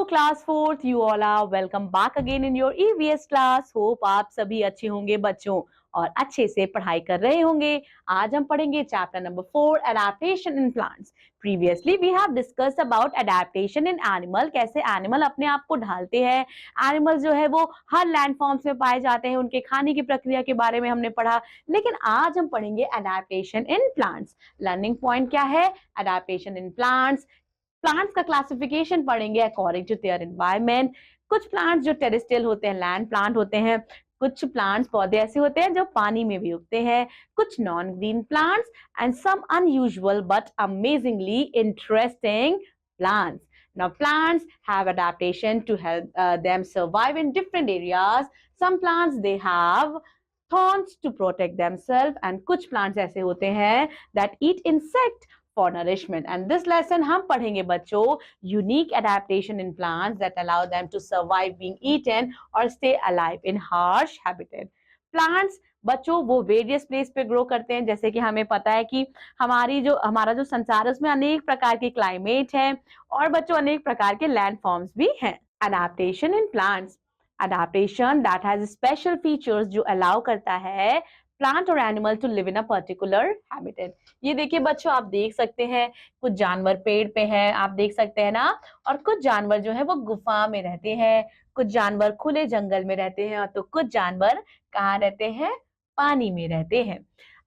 Class fourth, you all are welcome back again in your EVS class. Hope आप सभी अच्छे होंगे बच्चों और अच्छे से पढ़ाई कर रहे होंगे। आज हम पढ़ेंगे chapter number 4, adaptation in plants. Previously we have discussed about adaptation in animal, कैसे एनिमल अपने आप को ढालते हैं। एनिमल जो है वो हर लैंड फॉर्म्स में पाए जाते हैं, उनके खाने की प्रक्रिया के बारे में हमने पढ़ा। लेकिन आज हम पढ़ेंगे adaptation in plants. Learning point क्या है? Adaptation in plants. प्लांट्स का क्लासिफिकेशन पढ़ेंगे अकॉर्डिंग टू देयर एनवायरनमेंट। कुछ प्लांट्स जो टेरेस्ट्रियल होते हैं, लैंड प्लांट होते हैं। कुछ प्लांट्स पौधे ऐसे होते हैं जो पानी में भी उगते हैं। कुछ non green plants and some unusual but amazingly interesting plants. Now plants have adaptation to help them survive in different areas. Some plants they have thorns to protect themselves and कुछ plants ऐसे होते हैं that eat insect for nourishment. And this lesson हम पढ़ेंगे बच्चों unique adaptation in plants that allow them to survive being eaten or stay alive in harsh habitat. Plants बच्चों वो various place पे ग्रो करते हैं। जैसे कि हमें पता है कि हमारा जो संसार है उसमें अनेक प्रकार के क्लाइमेट है और बच्चों अनेक प्रकार के लैंड फॉर्म्स भी हैं। Adaptation in plants, adaptation that has special features जो अलाउ करता है प्लांट और animal to live in a particular habitat. ये देखिए बच्चों, आप देख सकते हैं कुछ जानवर पेड़ पे हैं, आप देख सकते हैं ना। और कुछ जानवर जो है वो गुफा में रहते हैं, कुछ जानवर खुले जंगल में रहते हैं और तो कुछ जानवर कहाँ रहते हैं? पानी में रहते हैं।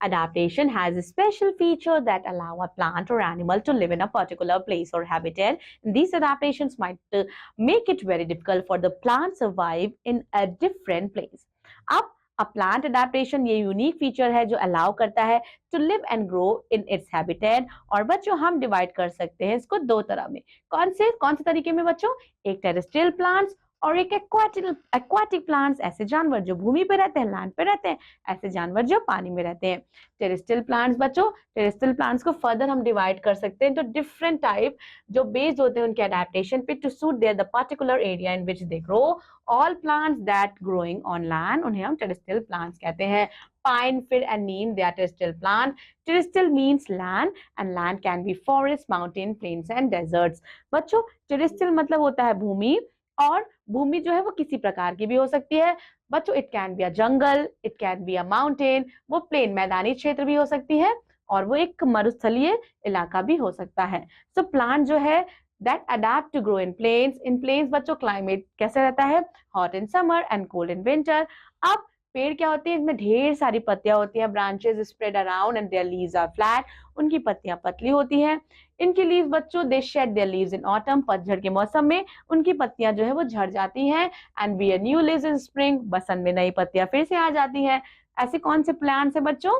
Adaptation has a special feature that allow a plant or animal to live in a particular place or habitat. These adaptations might make it very difficult for the plant survive in a different place. अब a plant adaptation ये unique feature है जो allow करता है to live and grow in its habitat। और बच्चों हम divide कर सकते हैं इसको दो तरह में। कौन से तरीके में बच्चों? एक टेरेस्ट्रियल प्लांट्स और एक एक्वाटिक प्लांट्स, ऐसे जानवर जो भूमि पे रहते हैं, लैंड पे रहते हैं, ऐसे जानवर जो पानी में रहते हैं। टेरेस्ट्रियल प्लांट्स बच्चों, टेरेस्ट्रियल प्लांट्स को फर्दर हम डिवाइड कर सकते हैं तो डिफरेंट टाइप जो बेस्ड होते हैं उनके एडेप्टेशन पे to suit their the particular area in which they grow. All plants that growing on land उन्हें हम टेरेस्ट्रियल प्लांट्स कहते हैं। Pine, fir and neem they are terrestrial plant. Terrestrial means land and land can be forest, mountain, plains and deserts. बच्चों terrestrial मतलब होता है भूमि, और भूमि जो है वो किसी प्रकार की भी हो सकती है बच्चों। It can be a jungle, it can be a mountain, वो प्लेन मैदानी क्षेत्र भी हो सकती है और वो एक मरुस्थलीय इलाका भी हो सकता है। सो प्लांट जो है that adapt to grow in plains. In plains बच्चों क्लाइमेट कैसे रहता है? Hot in summer and cold in winter. अब पेड़ क्या होती है? इसमें ढेर सारी पत्तियां होती हैं, branches spread around and their leaves are flat. उनकी पत्तियां पतली होती हैं। इनकी लीव्स बच्चों they shed their leaves in autumn, पतझड़ के मौसम में उनकी पत्तियां जो है वो झड़ जाती हैं। And bear new leaves in spring, बसंत में नई पत्तियां फिर से आ जाती हैं। ऐसे कौन से प्लांट्स है बच्चों?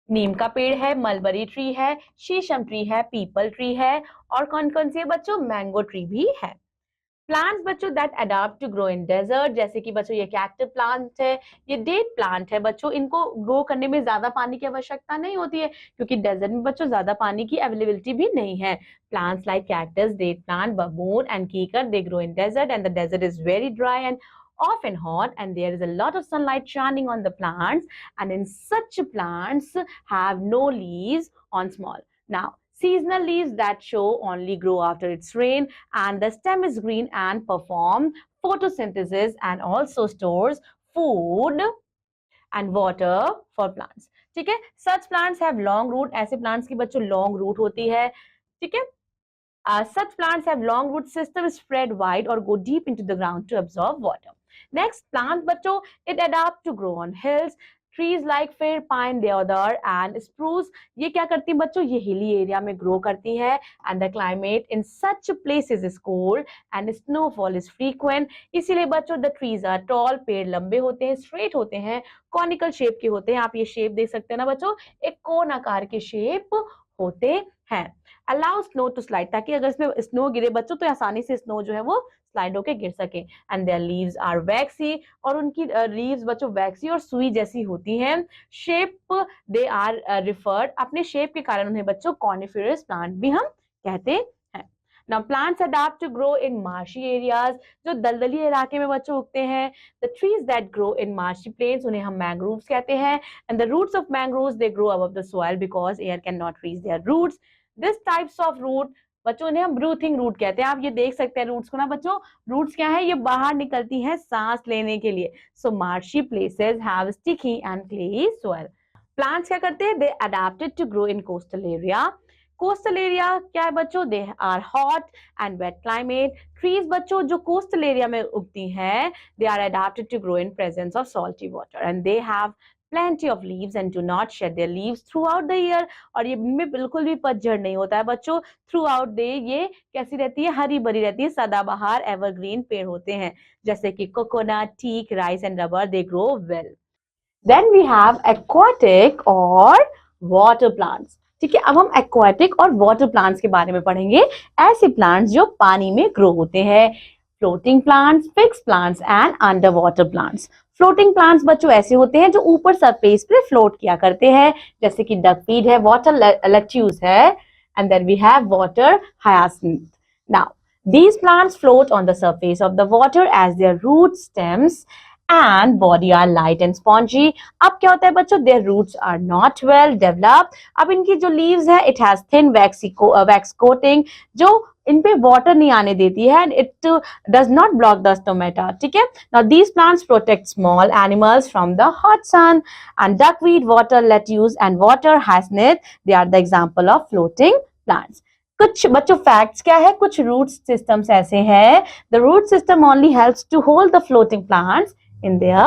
नीम का पेड़ है, मलबरी ट्री है, शीशम ट्री है, पीपल ट्री है और कौन कौन से बच्चों? मैंगो ट्री भी है। प्लांट्स बच्चों that adopt to grow in desert, जैसे कि बच्चों ये कैक्टस प्लांट है, ये डेट प्लांट है बच्चों। इनको ग्रो करने में ज्यादा पानी की आवश्यकता नहीं होती है क्योंकि डेजर्ट में बच्चों ज्यादा पानी की अवेलेबिलिटी भी नहीं है। Plants like cactus, date plant, बबून एंड कीकर they grow in desert and the desert is very dry and often hot and there is a lot of sunlight shining on the plants and in such plants have no leaves on small. Now seasonal leaves that show only grow after it's rain and the stem is green and perform photosynthesis and also stores food and water for plants. ठीक है, such plants have long root, ऐसे plants की बच्चों long root होती है। ठीक है, such plants have long root system spread wide or go deep into the ground to absorb water. Next, plants बच्चों it adapt to grow on hills. Trees like fir, pine, deodar and spruce ये क्या करती हैं बच्चों? ये hilly area में grow करती हैं and the climate in such places is cold and snowfall is frequent. इसीलिए बच्चों the trees are tall, पेड़ लंबे होते हैं, straight होते हैं, conical shape के होते हैं। आप ये शेप देख सकते हैं ना बच्चों, एक कोन आकार के शेप होते हैं। अलाउ स्नो टू स्लाइड, ताकि अगर इसमें स्नो गिरे बच्चों तो आसानी से स्नो जो है वो स्लाइड होके गिर सके। एंड देयर लीव्स आर वैक्सी, और उनकी लीव्स बच्चों वैक्सी और सुई जैसी होती हैं। शेप दे आर रिफर्ड, अपने शेप के कारण उन्हें बच्चों कॉनिफेरस प्लांट भी हम कहते हैं। Now plants adapt to grow in marshy areas, जो दलदली इलाके में बच्चों उगते हैं। The trees that grow in marshy plains उन्हें हम मैंग्रोव्स कहते हैं। And the roots of mangroves they grow above the soil because air can not reach their roots. This types of root बच्चों इन्हें हम ब्रूथिंग रूट कहते हैं। आप ये देख सकते हैं रूट्स को ना बच्चों, रूट्स क्या है, ये बाहर निकलती हैं सांस लेने के लिए। So marshy places have sticky and clayey soil. Plants क्या करते हैं, they adapted to grow in coastal area. Coastal area क्या है बच्चों, they are hot and wet climate. Trees बच्चों जो कोस्टल एरिया में उगती हैं, they are adapted to grow in presence of salty water and they have plenty of leaves and do not shed their leaves throughout the year। और ये इनमें बिल्कुल भी पतझड़ नहीं होता है बच्चों, थ्रू आउट डे ये कैसी रहती है, हरी भरी रहती है, सदाबहार एवरग्रीन पेड़ होते हैं, जैसे कि coconut, teak, rice and rubber, they grow well. Then we have aquatic or water plants. ठीक है, अब हम एक्वाटिक और वाटर प्लांट्स के बारे में पढ़ेंगे। ऐसे प्लांट्स जो पानी में ग्रो होते हैं, floating plants, fix plants and under water plants. Floating plants बच्चों ऐसे होते हैं जो ऊपर सरफेस पे फ्लोट किया करते हैं, जैसे कि डकवीड है, वाटर लेट्यूस है, and then we have water hyacinth. Now these plants float on the surface of the water as their roots, stems and body are light and spongy। अब क्या होता है बच्चों, their roots are not well developed। अब इनकी जो leaves है, it has thin wax coating जो इन पे वाटर नहीं आने देती है, and it does not block the stomata। ठीक है, now these plants protect small animals from the hot sun, and duckweed, water lettuce and water hyacinth, they are the example of floating plants। कुछ बच्चों facts क्या है, कुछ root systems ऐसे हैं, the root system only helps to hold the floating plants in their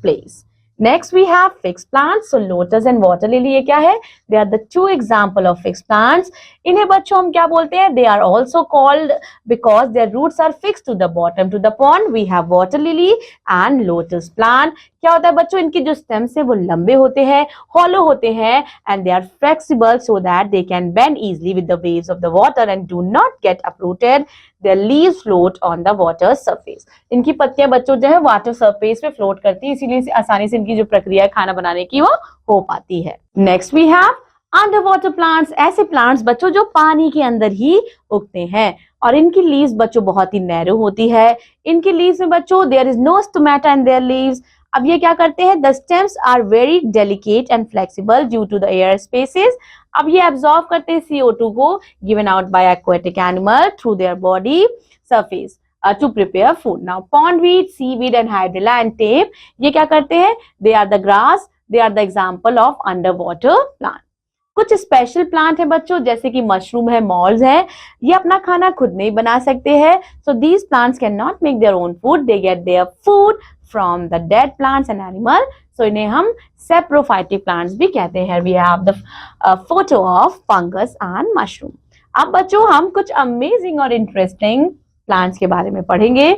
place। Next we have fixed plants। So lotus and water lily ये क्या है, they are the two example of fixed plants। इन्हें बच्चों हम क्या बोलते हैं, they are also called because their roots are fixed to the bottom to the pond। We have water lily and lotus plant। क्या होता है बच्चों, इनके जो stems है वो लंबे होते हैं, hollow होते हैं, and they are flexible so that they can bend easily with the waves of the water and do not get uprooted। Their leaves float on the water surface। इनकी पत्तियां बच्चों जो है वाटर सरफेस पे float करती है, इसीलिए आसानी से इनकी जो प्रक्रिया है खाना बनाने की वो हो पाती है। Next we have under water plants. ऐसे प्लांट्स बच्चों जो पानी के अंदर ही उगते हैं, और इनकी लीव्स बच्चों बहुत ही नैरो होती है। इनकी लीव्स में बच्चों there is no stomata in their leaves. अब ये क्या करते हैं, the stems are very delicate and flexible due to the air spaces. अब ये एब्जॉर्ब करते हैं CO2 को given out by aquatic animal through their body surface to prepare food. Now pondweed, seaweed and hydrilla and tape ये क्या करते हैं, they are the grass, they are the example of under water plant. कुछ special plant है बच्चों, जैसे कि mushroom है, मॉल्स है, ये अपना खाना खुद नहीं बना सकते हैं। So these plants can not make their own food, they get their food from the dead plants and animal. So इन्हें हम सेप्रोफाइटिक प्लांट्स भी कहते हैं। We have the photo of fungus and mushroom. अब बच्चों हम कुछ अमेजिंग और इंटरेस्टिंग प्लांट्स के बारे में पढ़ेंगे।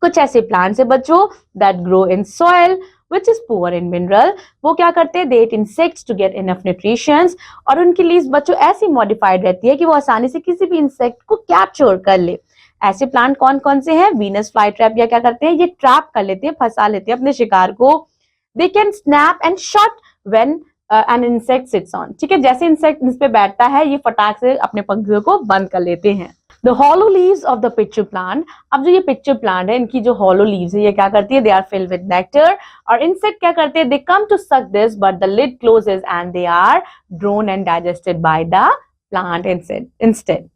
कुछ ऐसे प्लांट्स है बच्चों that grow in soil which is poor in mineral। वो क्या करते हैं, they eat insects to get enough nutrients। और उनकी लीव्स बच्चों ऐसी मॉडिफाइड रहती है कि वो आसानी से किसी भी इंसेक्ट को कैप्चर कर ले। ऐसे प्लांट कौन कौन से हैं, वीनस फ्लाई ट्रैप या क्या करते हैं, ये ट्रैप कर लेते हैं, फंसा लेते हैं अपने शिकार को। they can snap and shut when an insect sits on। ठीक है, जैसे इंसेक्ट इस पे बैठता है ये फटाक से अपने पंखियों को बंद कर लेते हैं। The hollow leaves of the pitcher plant। अब जो ये पिक्चर प्लांट है, इनकी जो hollow leaves है ये क्या करती है, they are filled with nectar। और insect क्या करते हैं, they come to suck this but the lid closes and they are drawn and digested by the plant instead।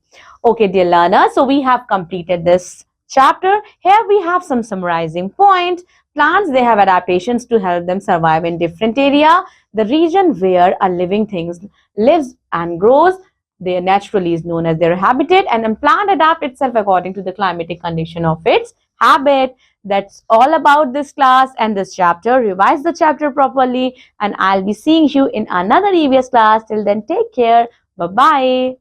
Okay dear learners, so we have completed this chapter। Here we have some summarizing points। Plants, they have adaptations to help them survive in different area, the region where a living thing lives and grows। They naturally is known as their habitat, and a plant adapt itself according to the climatic condition of its habit। That's all about this class and this chapter। Revise the chapter properly and I'll be seeing you in another EVS class। Till then, take care. Bye-bye.